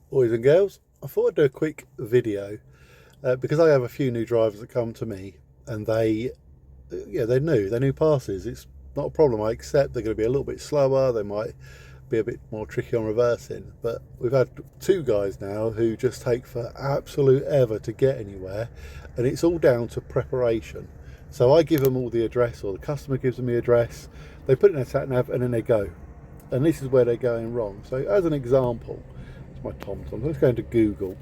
Boys and girls, I thought I'd do a quick video because I have a few new drivers that come to me and they're new passes. It's not a problem. I accept they're going to be a little bit slower. They might be a bit more tricky on reversing, but we've had two guys now who just take for absolute ever to get anywhere, and it's all down to preparation. So I give them all the address, or the customer gives them the address. They put it in their sat nav and then they go. And this is where they're going wrong. So as an example, it's my TomTom. Let's go into Google.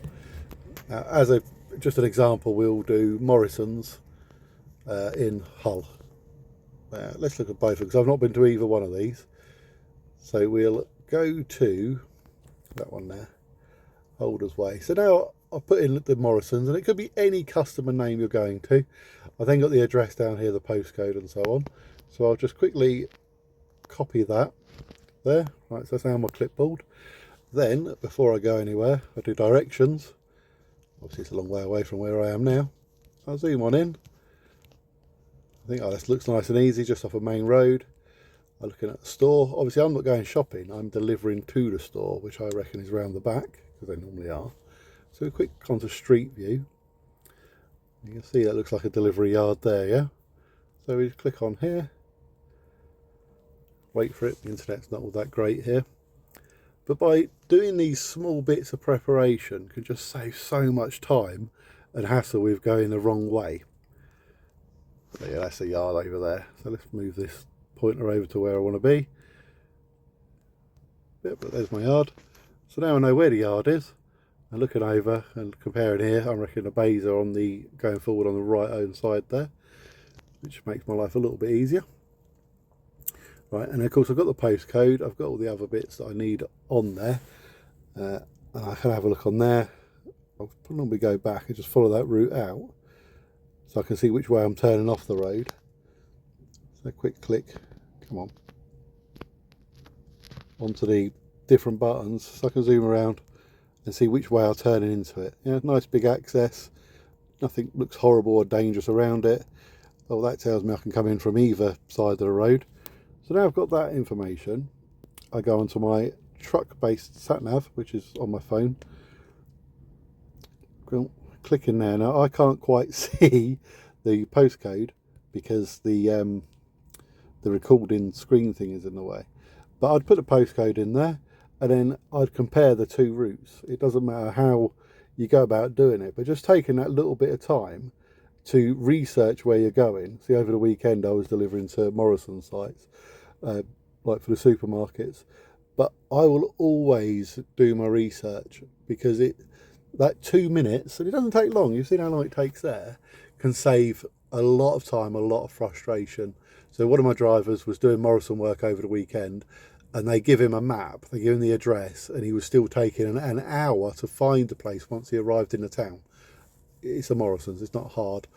Just an example, we'll do Morrison's in Hull. Let's look at both because I've not been to either one of these. So we'll go to that one there, Holders Way. So now I've put in the Morrison's, and it could be any customer name you're going to. I then got the address down here, the postcode and so on. So I'll just quickly copy that there. Right, so that's now my clipboard. Then, before I go anywhere, I do directions. Obviously it's a long way away from where I am now. I'll zoom on in. I think, this looks nice and easy, just off a main road. I'm looking at the store. Obviously I'm not going shopping, I'm delivering to the store, which I reckon is round the back, because they normally are. So a quick onto Street View. You can see that looks like a delivery yard there, yeah? So we click on here. Wait for it, the internet's not all that great here. But by doing these small bits of preparation can just save so much time and hassle with going the wrong way. So yeah, that's the yard over there. So let's move this pointer over to where I want to be. Yep, but there's my yard. So now I know where the yard is. And looking over and comparing here, I reckon the bays are going forward on the right hand side there, which makes my life a little bit easier. Right, and of course I've got the postcode, I've got all the other bits that I need on there, and I can have a look on there. I'll probably go back and just follow that route out, so I can see which way I'm turning off the road. So quick click, come on, onto the different buttons, so I can zoom around and see which way I'm turning into it. Yeah, nice big access, nothing looks horrible or dangerous around it. Well, that tells me I can come in from either side of the road. So now I've got that information, I go onto my truck-based sat-nav, which is on my phone. Click in there. Now I can't quite see the postcode because the recording screen thing is in the way. But I'd put the postcode in there, and then I'd compare the two routes. It doesn't matter how you go about doing it, but just taking that little bit of time to research where you're going. See, over the weekend I was delivering to Morrison sites, like for the supermarkets, but I will always do my research because that 2 minutes, and it doesn't take long, you've seen how long it takes there, can save a lot of time, a lot of frustration. So one of my drivers was doing Morrison work over the weekend, and they give him a map, they give him the address, and he was still taking an hour to find the place once he arrived in the town. It's a Morrison's, it's not hard.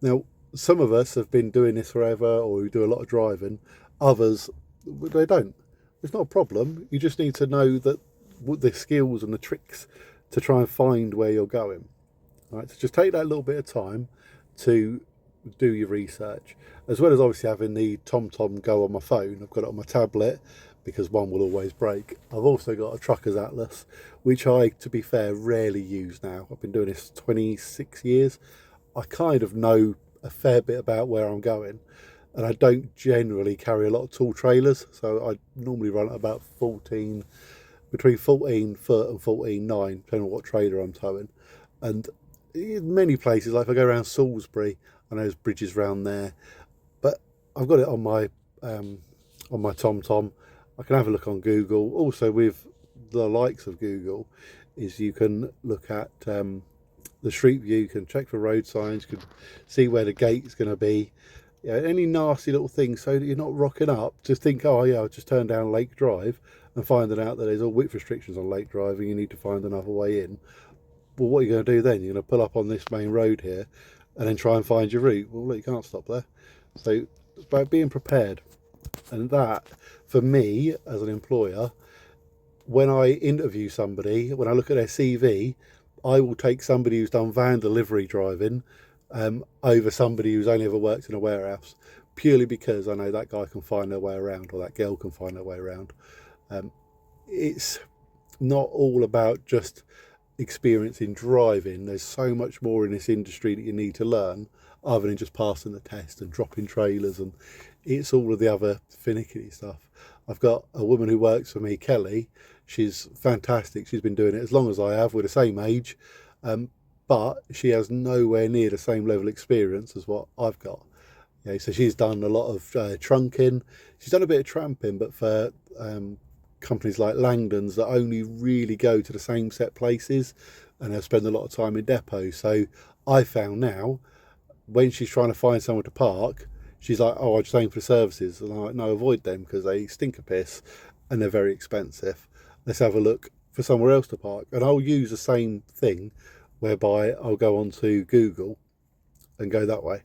Now, some of us have been doing this forever, or we do a lot of driving. Others, they don't. It's not a problem. You just need to know that the skills and the tricks to try and find where you're going. Right, so just take that little bit of time to do your research, as well as obviously having the TomTom Go on my phone. I've got it on my tablet because one will always break. I've also got a Trucker's Atlas, which I, to be fair, rarely use now. I've been doing this 26 years. I kind of know a fair bit about where I'm going, and I don't generally carry a lot of tall trailers, so I normally run at about between 14 foot and 14.9, depending on what trailer I'm towing. And in many places, like if I go around Salisbury, I know there's bridges around there, but I've got it on my TomTom. I can have a look on Google. Also, with the likes of Google, is you can look at the Street View, you can check for road signs, you can see where the gate's going to be. Yeah, any nasty little things, so that you're not rocking up to think, oh yeah, I'll just turn down Lake Drive, and finding out that there's all width restrictions on Lake Drive and you need to find another way in. Well, what are you going to do then? You're going to pull up on this main road here and then try and find your route. Well, look, you can't stop there. So by being prepared, and that for me as an employer, when I interview somebody, when I look at their CV, I will take somebody who's done van delivery driving over somebody who's only ever worked in a warehouse, purely because I know that guy can find their way around, or that girl can find their way around. It's not all about just experience in driving. There's so much more in this industry that you need to learn other than just passing the test and dropping trailers, and it's all of the other finicky stuff. I've got a woman who works for me, Kelly. She's fantastic. She's been doing it as long as I have. We're the same age, but she has nowhere near the same level of experience as what I've got. Yeah, so she's done a lot of trunking. She's done a bit of tramping, but for companies like Langdon's that only really go to the same set places, and they'll spend a lot of time in depots. So I found now, when she's trying to find somewhere to park, she's like, "Oh, I just aim for the services," and I'm like, "No, avoid them because they stink a piss and they're very expensive. Let's have a look for somewhere else to park." And I'll use the same thing, whereby I'll go onto Google and go that way.